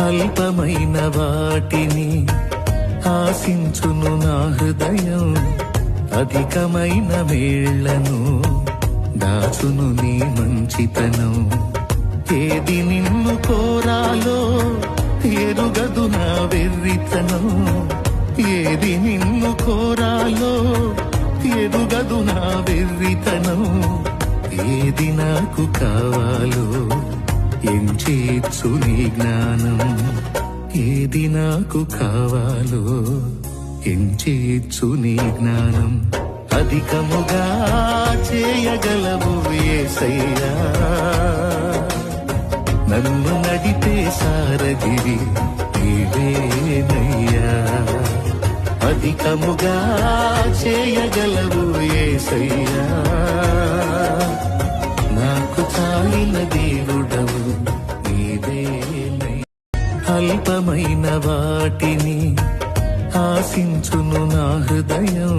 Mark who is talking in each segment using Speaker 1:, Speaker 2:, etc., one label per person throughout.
Speaker 1: అల్పమైన వాటిని ఆశించును నా హృదయం, అధికమైన వేళ్లను దాచును నీ మంచితనం. ఏది నిన్ను కోరాలో ఎరుగదు నా వెర్రితనం, ఏది నిన్ను కోరాలో ఎరుగదు నా వెర్రితనం. ఏది నాకు కావాలో ఎంచేచ్చు నీ జ్ఞానం, ఏది నాకు కావాలో ఎంచేచ్చు నీ జ్ఞానం. అధికముగా చేయగలవు యేసయ్యా, నన్ను నడిపే సారథివి నీవేనయ్యా. అధికముగా చేయగలవు యేసయ్యా, నాకు చాలిన దేవుడవు నీవేనయ్యా. అల్పమైన వాటిని ఆశించును నా హృదయం,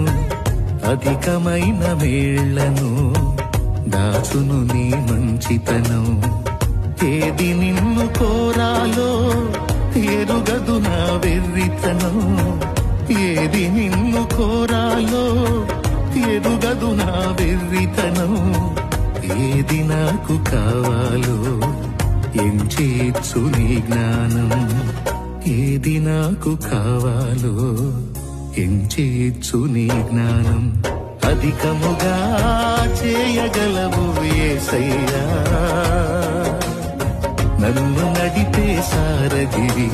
Speaker 1: అధికమైన వేళ్లను దాచును నీ మంచితనం. ఏది నిన్ను కోరాలో ఎరుగదు నా వెర్రితనం, ఏది నిన్ను కోరాలో ఎరుగదు నా వెర్రితనం. ఏది నాకు కావాలో ఎంచేచ్చు నీ జ్ఞానం, ఏది నాకు కావాలో ఎంచేచ్చు నీ జ్ఞానం. అధికముగా చేయగలవు యేసయ్యా, నన్ను నడిపే సారథివి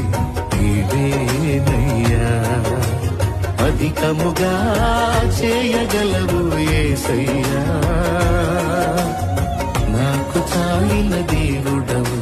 Speaker 1: నీవేనయ్యా. అధికముగా చేయగలవు యేసయ్యా, నాకు చాలిన దేవుడవు